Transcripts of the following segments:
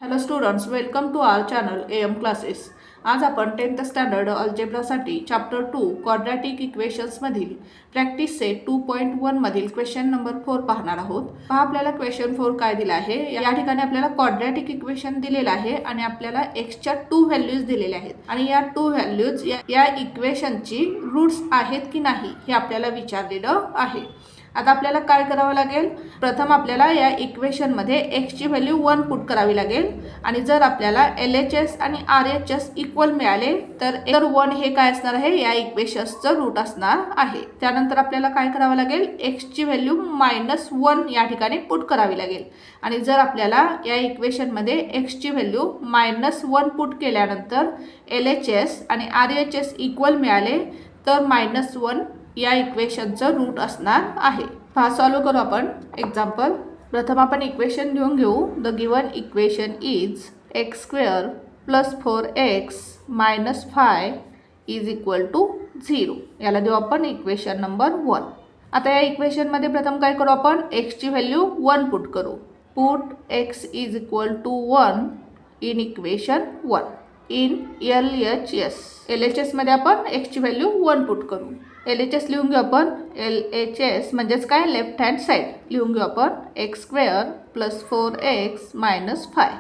Hello students, welcome to our channel AM Classes. आज आपण 10th standard अल्जेब्रासाठी chapter 2 quadratic equations मधील practice set 2.1 मधील क्वेश्चन नंबर 4 पाहणार आहोत. पहा आपल्याला क्वेश्चन 4 काय दिला आहे. या ठिकाणी आपल्याला क्वाड्रॅटिक इक्वेशन दिलेला आहे आणि आपल्याला x च्या 2 व्हॅल्यूज दिलेल्या आहेत आणि या 2 व्हॅल्यूज या इक्वेशनची रूट्स आहेत की नाही हे आपल्याला विचारलेलं आहे. आता आपल्याला काय करावं लागेल. प्रथम आपल्याला या इक्वेशन मध्ये x ची व्हॅल्यू 1 पुट करावी लागेल आणि जर आपल्याला LHS आणि RHS इक्वल मिळाले तर 1 हे काय असणार आहे, या इक्वेशनचं रूट असणार आहे. त्यानंतर आपल्याला काय करावं लागेल, x ची व्हॅल्यू -1 या ठिकाणी पुट करावी लागेल आणि जर आपल्याला या इक्वेशन मध्ये x ची व्हॅल्यू -1 पुट केल्यानंतर LHS आणि RHS इक्वल मिळाले तर -1 या इक्वेशनचं रूट असणार आहे. पहा सॉल्व करू आपण एक्झाम्पल. प्रथम आपण इक्वेशन लिहून घेऊ. The given equation is x² + 4x - 5 = 0. याला देऊ आपण इक्वेशन नंबर 1. आता या इक्वेशन मध्ये प्रथम काय करू आपण, x ची व्हॅल्यू 1 पुट करू. Put x = 1 in equation 1 in LHS. LHS मध्ये आपण x ची व्हॅल्यू 1 पुट करू. LHS लिहून घेऊ आपण. LHS म्हणजेच काय, लेफ्ट हँड साईड लिहून घेऊ आपण. x² + 4x - 5.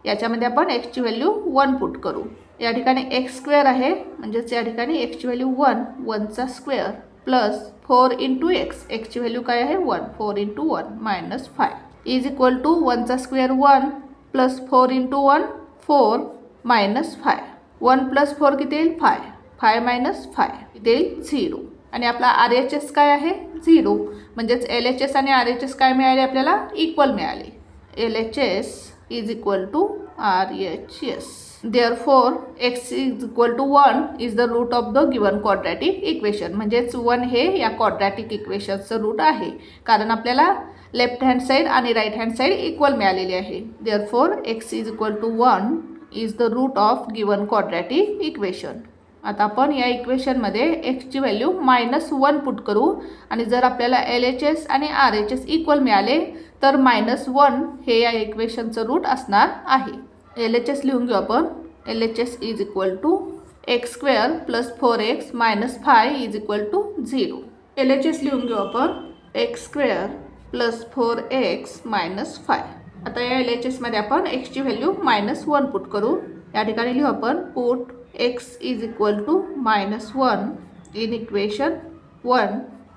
याच्यामध्ये आपण x ची व्हॅल्यू 1 पुट करू. या ठिकाणी x² आहे म्हणजेच या ठिकाणी x ची व्हॅल्यू 1 चा स्क्वेअर प्लस 4 × x. x ची व्हॅल्यू काय आहे 1. 4 × 1 - 5 = 1 चा स्क्वेअर 1 प्लस 4 × 1 4 - 5. 1 + 4 किती येईल 5. 5 - 5 किती येईल 0. आणि आपला RHS काय आहे 0. म्हणजेच LHS आणि RHS काय मिळाले आपल्याला, इक्वल मिळाले. LHS = RHS. Therefore x = 1 is the root of the given quadratic equation. म्हणजेच 1 हे या क्वाड्रॅटिक इक्वेशनचं रूट आहे कारण आपल्याला लेफ्ट हँड साईड आणि राईट हँड साईड इक्वल मिळालेली आहे. Therefore x = 1 is the root of given quadratic equation. आता आपण या इक्वेशनमध्ये x ची व्हॅल्यू -1 पुट करू आणि जर आपल्याला LHS आणि RHS इक्वल मिळाले तर -1 हे या इक्वेशनचं रूट असणार आहे. LHS लिहून घेऊ आपण. LHS = x² + 4x - 5 = 0. LHS लिहून घेऊ आपण. x² + 4x - 5. आता या LHS मध्ये आपण x ची व्हॅल्यू -1 पुट करू. या ठिकाणी लिहू आपण put x = -1 in equation 1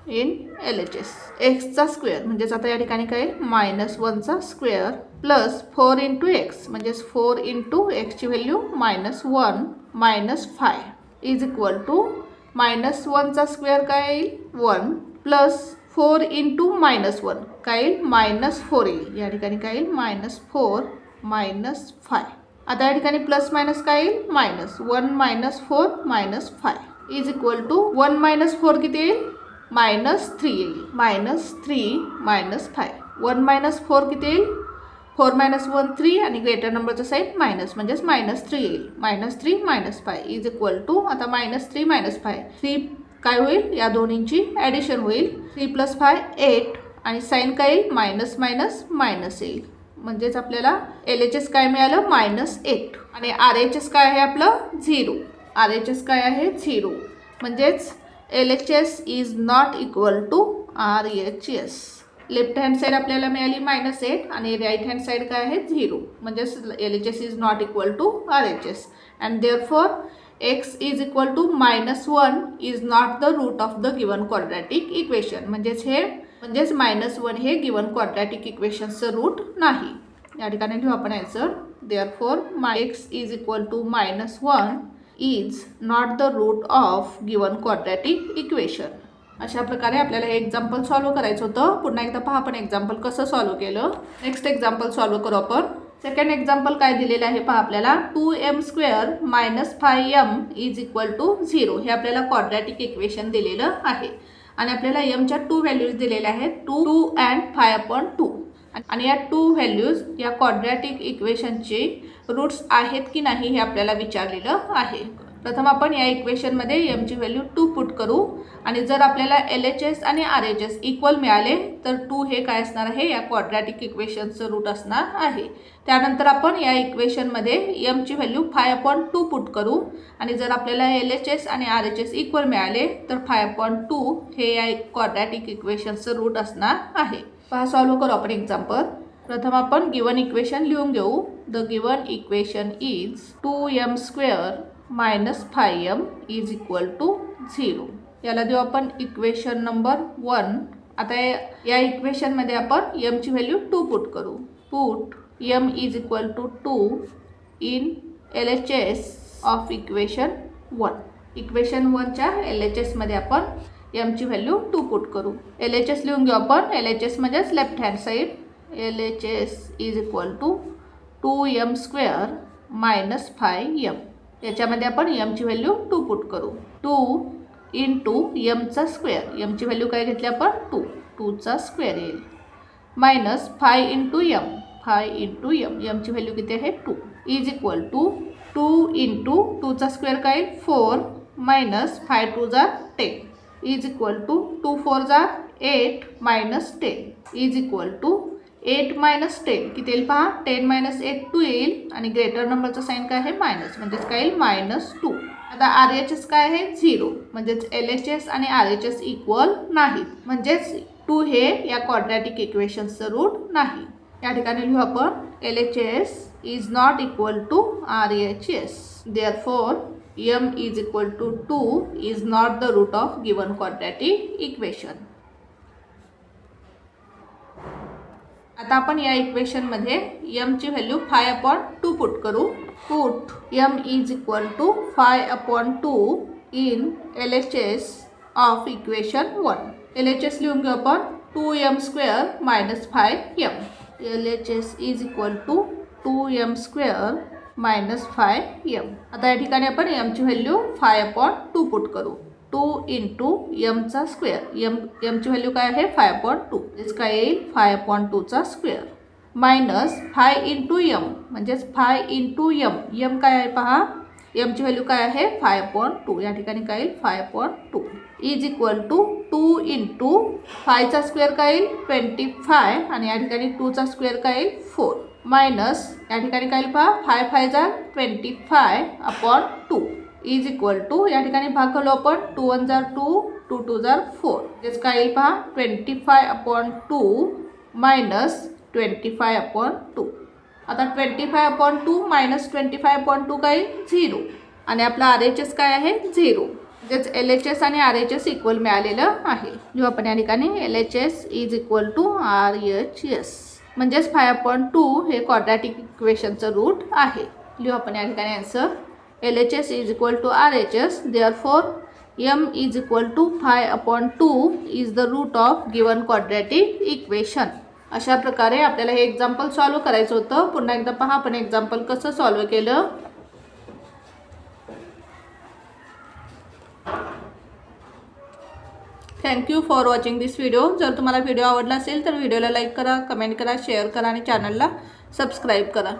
in LHS. x चा स्क्वेअर म्हणजेच आता या ठिकाणी काय -1 चा स्क्वेअर प्लस 4 × x म्हणजेच 4 × x ची व्हॅल्यू -1 - 5 -1 चा स्क्वेअर काय येईल 1 प्लस 4 × -1 काय येईल -4 येईल. या ठिकाणी काय येईल -4 - 5. आता या ठिकाणी प्लस मायनस काय येईल -1 - 4 - 5 1 - 4 किती येईल -3 येईल. -3 - 5 1 - 4 किती येईल 4 - 1 3 आणि ग्रेटर नंबरचा साईड मायनस म्हणजेच -3 येईल. -3 - 5 आता -3 - 5 3 काय होईल, या दोन्हींची ॲडिशन होईल. 3 + 5 8 आणि साईन काय येईल मायनस येईल. म्हणजेच आपल्याला LHS काय मिळालं -8 आणि RHS काय आहे आपलं 0. RHS काय आहे 0. म्हणजेच LHS is not equal to RHS. Left hand side आपल्याला मिळाली -8 आणि राईट हँड साईड काय आहे 0. म्हणजेच LHS is not equal to RHS and therefore x = -1 is not the root of the given quadratic equation. म्हणजेच -1 हे गिवन क्वाड्रॅटिक इक्वेशनचं रूट नाही. या ठिकाणी लिहू आपण answer. Therefore x = -1 is not the root of given quadratic equation. अशा प्रकारे आपल्याला हे एक्झाम्पल सॉल्व करायचं होतं. पुन्हा एकदा पहा आपण एक्झाम्पल कसं सॉल्व केलं. नेक्स्ट एक्झाम्पल सॉल्व करू आपण. सेकंड एक्झाम्पल काय दिलेलं आहे पहा आपल्याला. 2m² - 5m = 0 हे आपल्याला क्वाड्रॅटिक इक्वेशन दिलेलं आहे आणि आपल्याला m च्या 2 व्हॅल्यूज दिलेल्या आहेत 2 and 5/2 आणि या 2 व्हॅल्यूज या क्वाड्रॅटिक इक्वेशनचे रूट्स आहेत की नाही हे आपल्याला विचारलेलं आहे. प्रथम आपण या इक्वेशनमध्ये m ची व्हॅल्यू 2 पुट करू आणि जर आपल्याला LHS आणि RHS इक्वल मिळाले तर 2 हे काय असणार आहे, या क्वाड्रॅटिक इक्वेशनचं रूट असणार आहे. त्यानंतर आपण या इक्वेशनमध्ये m ची व्हॅल्यू 5/2 पुट करू आणि जर आपल्याला LHS आणि RHS इक्वल मिळाले तर 5/2 हे या क्वाड्रॅटिक इक्वेशनचं रूट असणार आहे. पहा सॉल्व्ह करू आपण एक्झाम्पल. प्रथम आपण गिवन इक्वेशन लिहून घेऊ. The given equation is 2m² minus 5m is equal to 0. याला देऊ आपण इक्वेशन नंबर 1. आता या इक्वेशनमध्ये आपण m ची व्हॅल्यू 2 पुट करू. Put m is equal to 2 in LHS of equation 1. Equation 1च्या LHS मध्ये आपण m ची व्हॅल्यू 2 पुट करू. LHS लिहून घेऊ आपण. LHS म्हणजेच left hand side. LHS is equal to 2m² minus 5m. याच्यामध्ये आपण m ची व्हॅल्यू 2 पुट करू. 2 इंटू mचा स्क्वेअर. m ची व्हॅल्यू काय घेतली आपण 2. 2चा स्क्वेअर येईल. Minus 5 into m. 5 into m. m ची व्हॅल्यू किती आहे 2. इज इक्वल टू 2 इंटू 2चा स्क्वेअर काय येईल 4 मायनस 5 2 जा 10. इज इक्वल टू 2 4 जा 8 minus 10. Is equal to 8 minus 10 किती येईल पहा. 10 मायनस 8 2 येईल आणि ग्रेटर नंबरचा साईन काय आहे मायनस, म्हणजेच काय येईल -2. आता RHS काय आहे 0, म्हणजेच LHS आणि RHS इक्वल नाहीत, म्हणजेच 2 हे या क्वाड्रॅटिक इक्वेशनचं रूट नाही. या ठिकाणी लिहू आपण LHS is not equal to RHS. Therefore m is equal to 2 is not the root of given quadratic equation. आता आपण या इक्वेशनमध्ये m ची व्हॅल्यू 5/2 पुट करू. Put m is equal to 5/2 in LHS of equation 1. LHS लिहून घेऊ आपण 2m² minus 5m. LHS is equal to 2m² minus 5m. आता या ठिकाणी आपण m ची व्हॅल्यू 5/2 पुट करू. 2 इंटू mचा स्क्वेअर. m ची व्हॅल्यू काय आहे 5/2. इज काय येईल 5/2चा स्क्वेअर मायनस 5 इंटू m, म्हणजेच 5 इंटू m काय आहे पहा. m ची व्हॅल्यू काय आहे 5/2. या ठिकाणी काय येईल 5/2. इज इक्वल टू 2 इंटू 5चा स्क्वेअर काय येईल 25 आणि या ठिकाणी 2चा स्क्वेअर काय येईल 4 मायनस या ठिकाणी काय येईल पहा 5 5 जा 25/2 इज इक्वल टू या ठिकाणी भाग घालू आपण. 2 1 जा 2 2 2 जा 4. तेच काय येईल पहा 25/2 मायनस 25/2. आता 25/2 मायनस 25/2 काय येईल 0 आणि आपला RHS काय आहे 0, म्हणजेच LHS आणि RHS इक्वल मिळालेलं आहे. लिहू आपण या ठिकाणी LHS is equal to RHS, म्हणजेच 5/2 हे क्वाड्रॅटिक इक्वेशनचं रूट आहे. लिहू आपण या ठिकाणी answer. LHS is equal to RHS. Therefore, m is equal to 5/2 is the root of given quadratic equation. अशा प्रकारे आपल्याला हे एक्झाम्पल सॉल्व करायचं होतं. पुन्हा एकदा पहा आपण एक्झाम्पल कसं सॉल्व केलं. Thank you for watching this video. जर तुम्हाला व्हिडिओ आवडला असेल तर व्हिडिओला लाईक करा, कमेंट करा, शेअर करा आणि चॅनलला सबस्क्राईब करा.